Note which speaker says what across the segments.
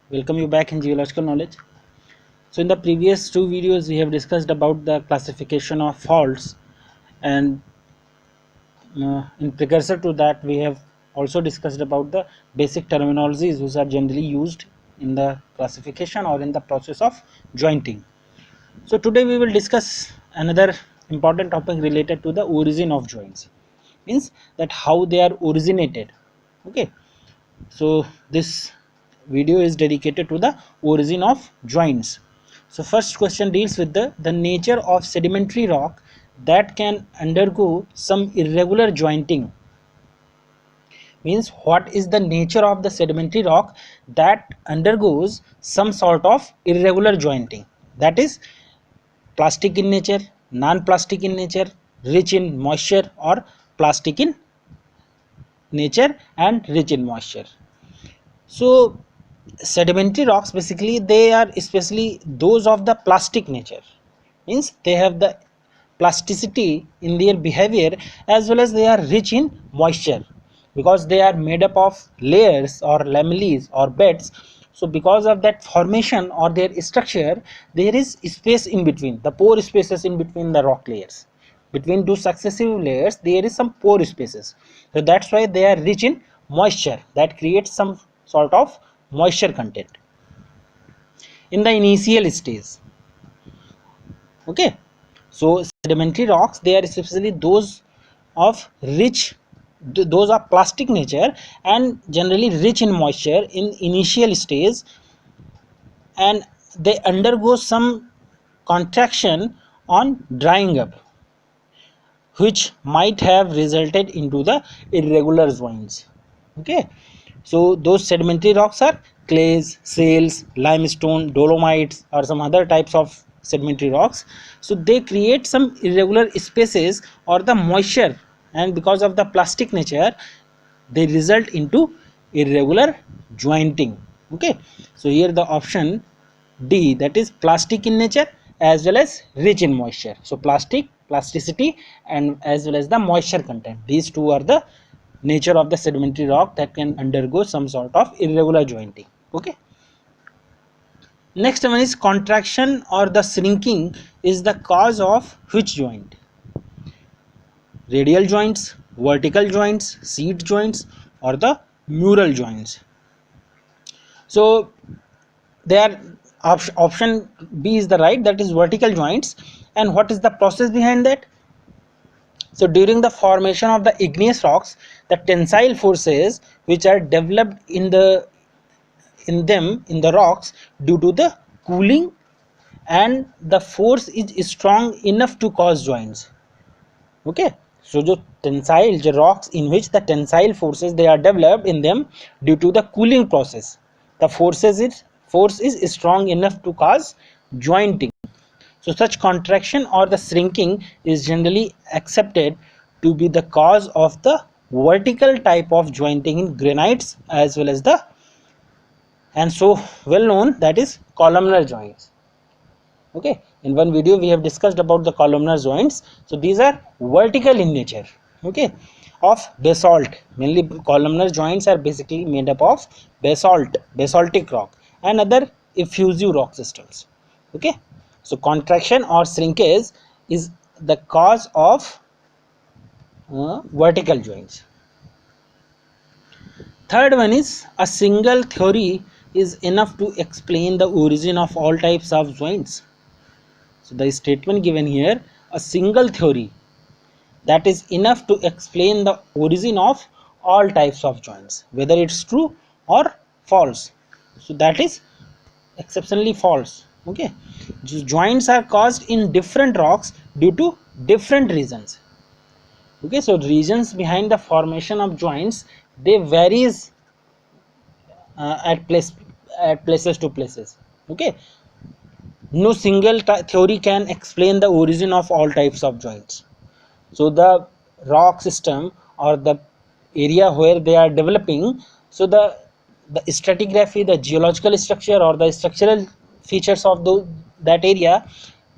Speaker 1: Welcome you back in geological knowledge. So in the previous two videos we have discussed about the classification of faults, and in precursor to that we have also discussed about the basic terminologies which are generally used in the classification or in the process of jointing. So today we will discuss another important topic related to the origin of joints, means that how they are originated. Okay, so this video is dedicated to the origin of joints. So first question deals with the nature of sedimentary rock that can undergo some irregular jointing. Means what is the nature of the sedimentary rock that undergoes some sort of irregular jointing, that is plastic in nature, non-plastic in nature, rich in moisture, or plastic in nature and rich in moisture. So sedimentary rocks, basically they are especially those of the plastic nature, means they have the plasticity in their behavior, as well as they are rich in moisture because they are made up of layers or lamellae or beds. So because of that formation or their structure, there is space in between, the pore spaces in between the rock layers. Between two successive layers there is some pore spaces, so that's why they are rich in moisture, that creates some sort of moisture content in the initial stage. Okay, so sedimentary rocks, they are especially those of those are plastic nature and generally rich in moisture in initial stage, and they undergo some contraction on drying up, which might have resulted into the irregular joints. Okay, so those sedimentary rocks are clays, shales, limestone, dolomites, or some other types of sedimentary rocks. So they create some irregular spaces or the moisture, and because of the plastic nature they result into irregular jointing. Okay, so here the option D, that is plastic in nature as well as rich in moisture. So plasticity and as well as the moisture content, these two are the nature of the sedimentary rock that can undergo some sort of irregular jointing. Okay, next one is contraction or the shrinking is the cause of which joint? Radial joints, vertical joints, seat joints, or the mural joints. So there option B is the right, that is vertical joints. And what is the process behind that? So during the formation of the igneous rocks, the tensile forces which are developed in the rocks due to the cooling, and the force is strong enough to cause joints. Okay, so the rocks in which the tensile forces they are developed in them due to the cooling process, the force is strong enough to cause jointing. So such contraction or the shrinking is generally accepted to be the cause of the vertical type of jointing in granites as well as the, and so well known, that is columnar joints. Okay, in one video we have discussed about the columnar joints. So these are vertical in nature, okay, of basalt. Mainly columnar joints are basically made up of basaltic rock and other effusive rock systems. Okay, so contraction or shrinkage is the cause of vertical joints. Third one is a single theory is enough to explain the origin of all types of joints. So the statement given here, a single theory, that is enough to explain the origin of all types of joints, whether it's true or false. So that is exceptionally false. Okay, joints are caused in different rocks due to different reasons. Okay, so reasons behind the formation of joints, they varies at places to places. Okay, no single theory can explain the origin of all types of joints. So the rock system or the area where they are developing, so the stratigraphy, the geological structure or the structural features of that area,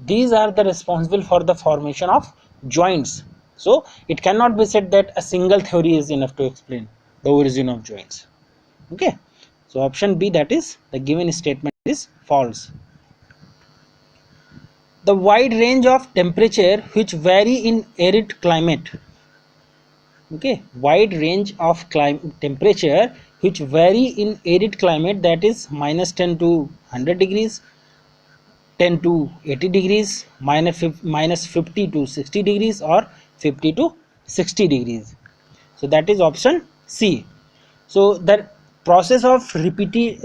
Speaker 1: these are the responsible for the formation of joints. So it cannot be said that a single theory is enough to explain the origin of joints. Okay, so option B, that is the given statement, is false. The wide range of temperature which vary in arid climate. Okay, wide range of temperature which vary in arid climate, that is minus 10 to 100 degrees, 10 to 80 degrees, minus 50 to 60 degrees, or 50 to 60 degrees. So that is option C. So the process of repeated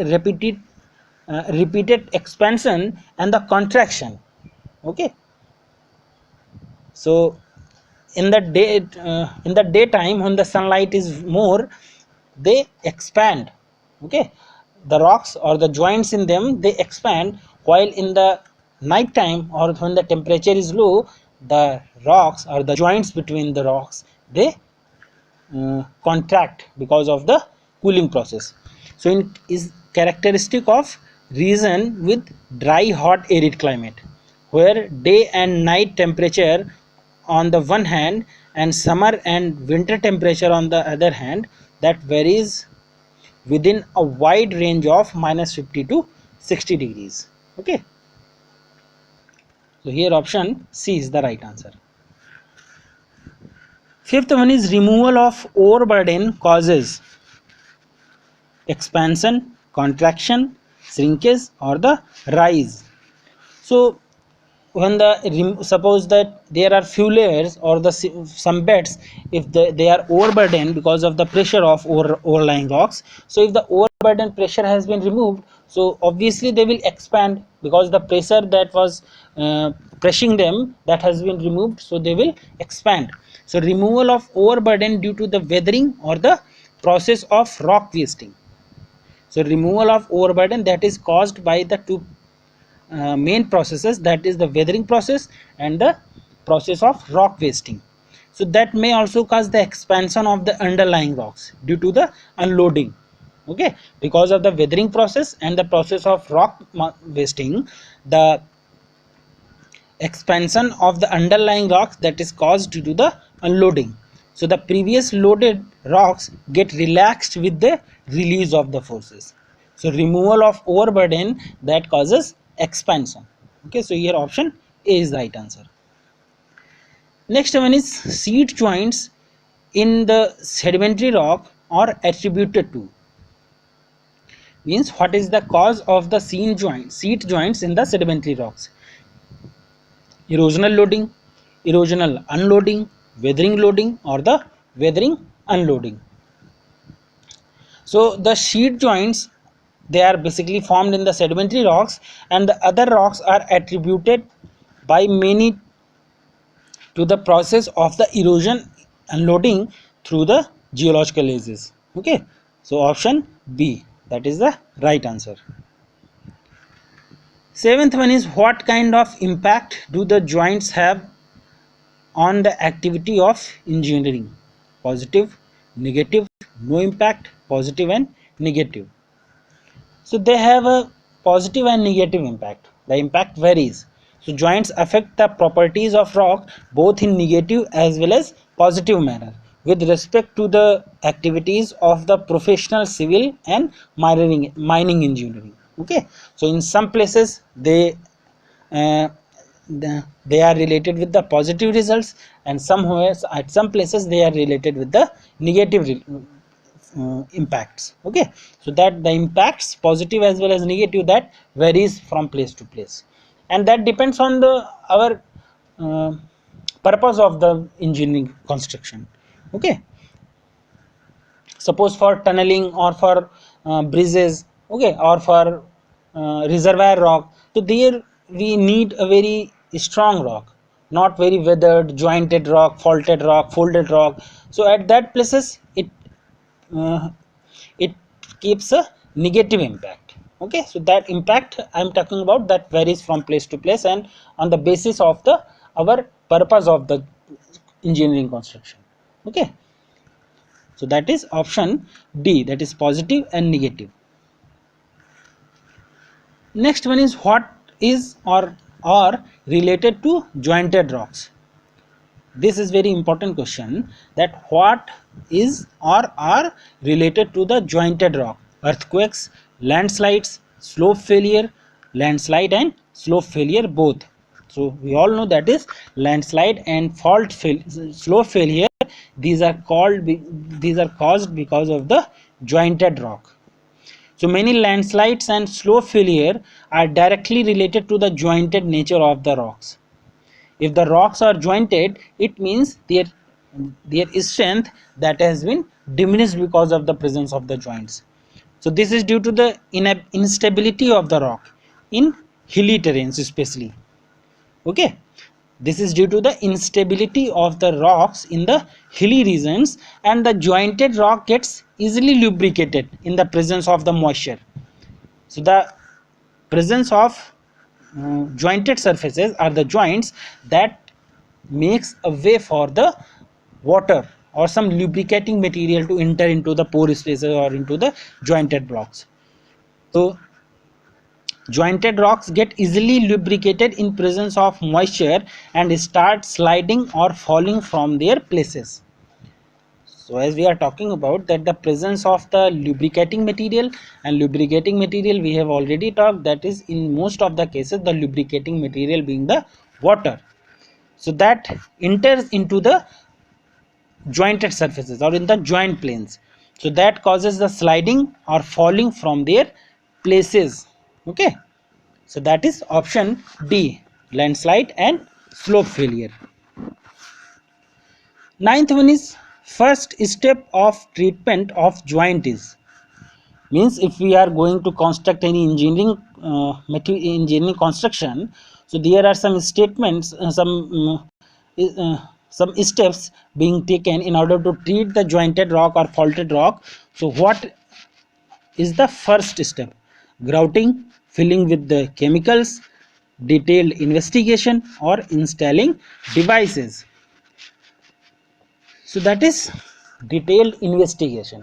Speaker 1: expansion and the contraction. Okay, so in the daytime, when the sunlight is more, they expand. Okay, the rocks or the joints in them, they expand, while in the night time or when the temperature is low, the rocks or the joints between the rocks, they contract because of the cooling process. So it is characteristic of region with dry hot arid climate, where day and night temperature on the one hand and summer and winter temperature on the other hand, that varies within a wide range of minus 50 to 60 degrees. Okay, so here option C is the right answer. Fifth one is removal of overburden causes expansion, contraction, shrinkage, or the rise. So when suppose that there are few layers or some beds, if they are overburdened because of the pressure of overlying rocks, so if the overburden pressure has been removed, so obviously they will expand because the pressure that was pressing them, that has been removed, so they will expand. So removal of overburden due to the weathering or the process of rock wasting. So removal of overburden, that is caused by the two main processes, that is the weathering process and the process of rock wasting. So that may also cause the expansion of the underlying rocks due to the unloading. Okay, because of the weathering process and the process of rock wasting, the expansion of the underlying rocks, that is caused due to the unloading. So the previous loaded rocks get relaxed with the release of the forces. So removal of overburden, that causes expansion. Okay, so here option A is the right answer. Next one is seat joints in the sedimentary rock are attributed to. Means what is the cause of the seat joints in the sedimentary rocks? Erosional loading, erosional unloading, weathering loading, or the weathering unloading. So the sheet joints, they are basically formed in the sedimentary rocks, and the other rocks are attributed by many to the process of the erosion unloading through the geological ages. Okay, so option B, that is the right answer. Seventh one is, what kind of impact do the joints have on the activity of engineering? Positive, negative, no impact, positive and negative. So they have a positive and negative impact. The impact varies. So joints affect the properties of rock both in negative as well as positive manner with respect to the activities of the professional civil and mining engineering. Okay, so in some places uh, they are related with the positive results, and somewhere at some places they are related with the negative impacts. Okay, so that the impacts, positive as well as negative, that varies from place to place, and that depends on the our uh, purpose of the engineering construction. Okay, suppose for tunneling or for bridges, okay, or for reservoir rock, so there we need a very strong rock, not very weathered, jointed rock, faulted rock, folded rock. So at that places uh, it keeps a negative impact. Okay, so that impact I am talking about, that varies from place to place and on the basis of the our purpose of the engineering construction. Okay, so that is option D, that is positive and negative. Next one is, what is or are related to jointed rocks? this is very important question, that what is or are related to the jointed rock: earthquakes, landslides, slope failure, landslide and slope failure both. So we all know that is landslide and slope failure, these are caused because of the jointed rock. So many landslides and slope failure are directly related to the jointed nature of the rocks. If the rocks are jointed, it means their strength that has been diminished because of the presence of the joints. So this is due to the instability of the rock in hilly terrains especially. Okay, this is due to the instability of the rocks in the hilly regions, and the jointed rock gets easily lubricated in the presence of the moisture. So the presence of jointed surfaces are the joints that makes a way for the water or some lubricating material to enter into the pore spaces or into the jointed blocks. So jointed rocks get easily lubricated in presence of moisture and start sliding or falling from their places. So as we are talking about that, the presence of the lubricating material, and lubricating material we have already talked, that is in most of the cases the lubricating material being the water. So that enters into the jointed surfaces or in the joint planes, so that causes the sliding or falling from their places. Okay, so that is option D, landslide and slope failure. Ninth one is, first step of treatment of joint is, means if we are going to construct any engineering construction, so there are some statements, some steps being taken in order to treat the jointed rock or faulted rock. So what is the first step? Grouting, filling with the chemicals, detailed investigation, or installing devices. So that is detailed investigation.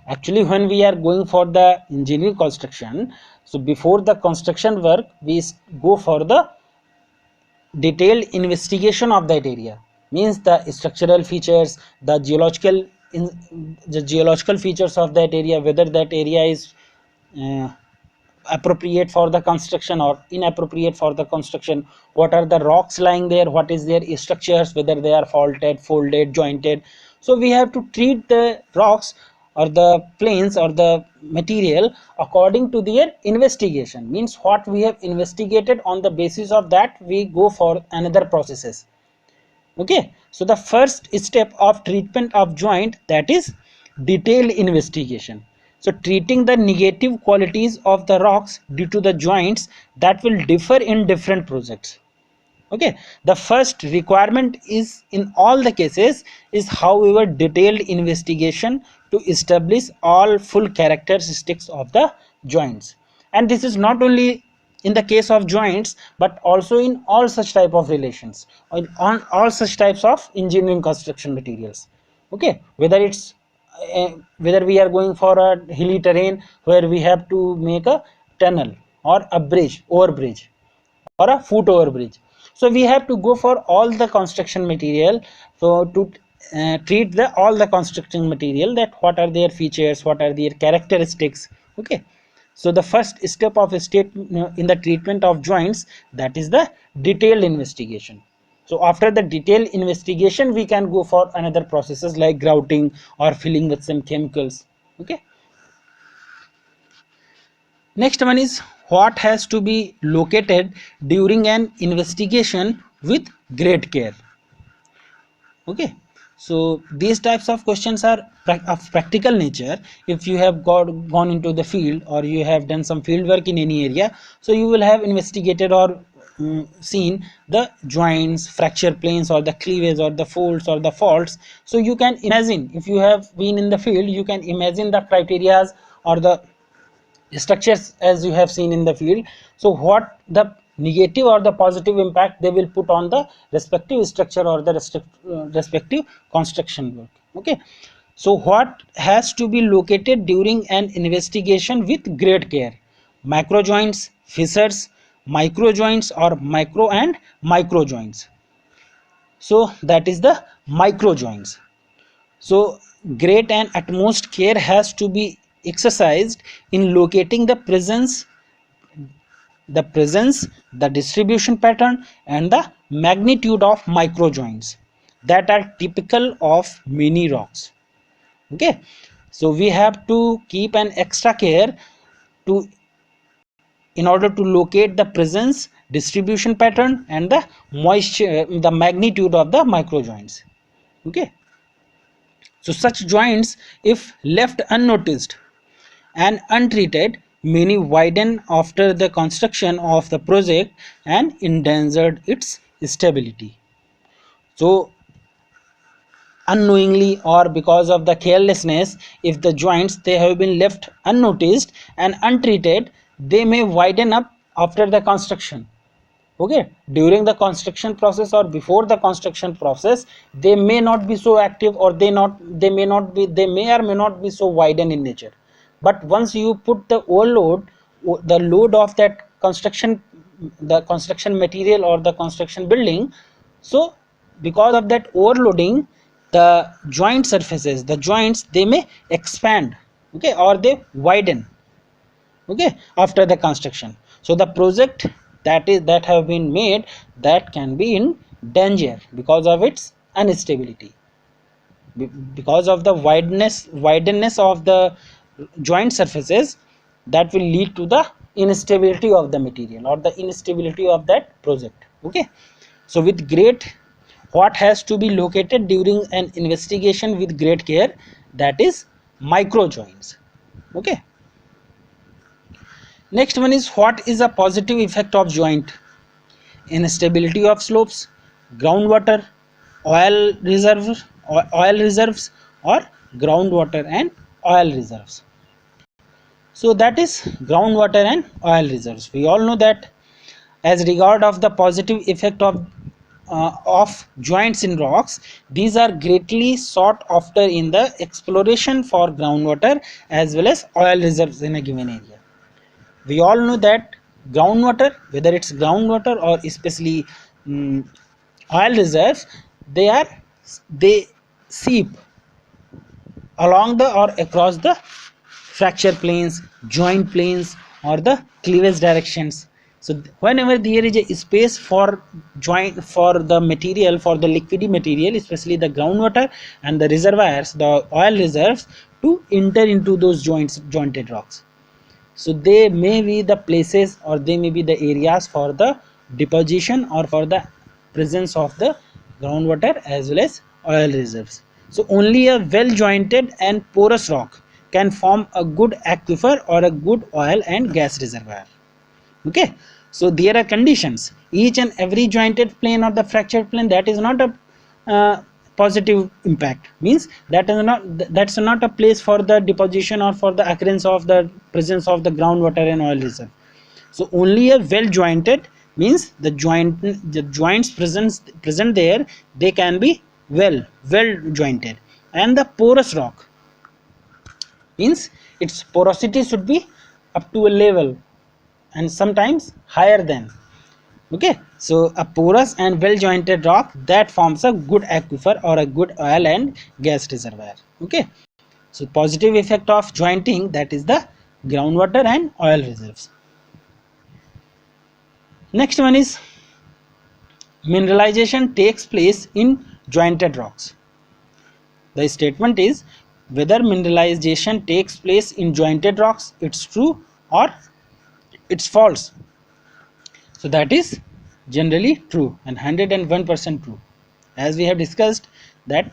Speaker 1: Actually, when we are going for the engineering construction, so before the construction work we go for the detailed investigation of that area, means the structural features, the geological features of that area, whether that area is uh, appropriate for the construction or inappropriate for the construction, what are the rocks lying there, what is their structures, whether they are faulted, folded, jointed. So we have to treat the rocks or the planes or the material according to their investigation, means what we have investigated, on the basis of that we go for another processes. Okay, so the first step of treatment of joint, that is detailed investigation. So treating the negative qualities of the rocks due to the joints that will differ in different projects. Okay, the first requirement is in all the cases is however detailed investigation to establish all full characteristics of the joints. And this is not only in the case of joints but also in all such type of relations, on all such types of engineering construction materials. Okay, whether we are going for a hilly terrain where we have to make a tunnel or a bridge, overbridge, or a foot over bridge, so we have to go for all the construction material. So to treat the all the construction material, that what are their features, what are their characteristics. Okay, so the first step of a state in the treatment of joints, that is the detailed investigation. So after the detailed investigation we can go for another processes like grouting or filling with some chemicals. Okay, next one is, what has to be located during an investigation with great care. Okay, so these types of questions are of practical nature. If you have gone into the field or you have done some field work in any area, so you will have investigated or seen the joints, fracture planes, or the cleavages, or the folds, or the faults. So you can imagine, if you have been in the field, you can imagine the criterias or the structures as you have seen in the field. So what the negative or the positive impact they will put on the respective structure or the respective construction work. Okay, so what has to be located during an investigation with great care? Macro joints, fissures, micro joints, or micro and micro joints. So that is the micro joints. So great and utmost care has to be exercised in locating the distribution pattern, and the magnitude of micro joints that are typical of many rocks. Okay, so we have to keep an extra care to in order to locate the presence, distribution pattern, and the moisture, the magnitude of the micro joints. Okay, so such joints, if left unnoticed and untreated, many widen after the construction of the project and endangered its stability. So unknowingly or because of the carelessness, if the joints they have been left unnoticed and untreated, they may widen up after the construction. Okay, during the construction process or before the construction process, they may not be so active, or they may or may not be so widen in nature. But once you put the overload, the load of that construction, the construction material or the construction building, so because of that overloading, the joint surfaces, the joints, they may expand, okay, or they widen, okay, after the construction. So the project that have been made, that can be in danger because of its instability, because of the wideness of the joint surfaces, that will lead to the instability of the material or the instability of that project. Okay, so with great, what has to be located during an investigation with great care, that is micro joints. Okay, next one is, what is a positive effect of joint? Instability of slopes, groundwater, oil reserves, or groundwater and oil reserves. So that is groundwater and oil reserves. We all know that as regard of the positive effect of joints in rocks, these are greatly sought after in the exploration for groundwater as well as oil reserves in a given area. We all know that groundwater, whether it's groundwater or especially um, oil reserves, they seep along the or across the fracture planes, joint planes, or the cleavage directions. So whenever there is a space for joint, for the material, for the liquidy material, especially the groundwater and the reservoirs, the oil reserves, to enter into those jointed rocks, so they may be the places or they may be the areas for the deposition or for the presence of the groundwater as well as oil reserves. So only a well jointed and porous rock can form a good aquifer or a good oil and gas reservoir. Okay, so there are conditions. Each and every jointed plane or the fractured plane, that is not a positive impact, means that's not a place for the deposition or for the occurrence of the presence of the groundwater and oil reserve. So only a well jointed, means the joints present there, they can be well jointed. And the porous rock, means its porosity should be up to a level and sometimes higher than. Okay, so a porous and well jointed rock, that forms a good aquifer or a good oil and gas reservoir. Okay, so positive effect of jointing, that is the groundwater and oil reserves. Next one is, mineralization takes place in jointed rocks. The statement is, whether mineralization takes place in jointed rocks, it's true or it's false. So that is generally true and 101% true. As we have discussed that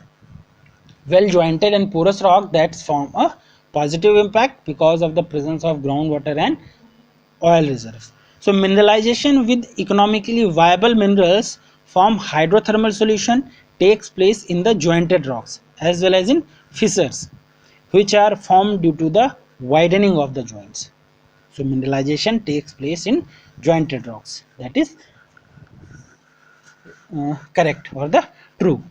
Speaker 1: well jointed and porous rock, that form a positive impact because of the presence of groundwater and oil reserves. So mineralization with economically viable minerals form hydrothermal solution takes place in the jointed rocks as well as in fissures, which are formed due to the widening of the joints. So mineralization takes place in jointed rocks, that is correct or the true.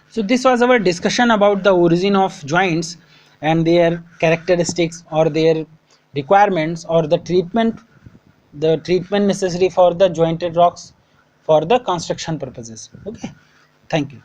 Speaker 1: So this was our discussion about the origin of joints and their characteristics or their requirements or the treatment necessary for the jointed rocks for the construction purposes. Okay, thank you.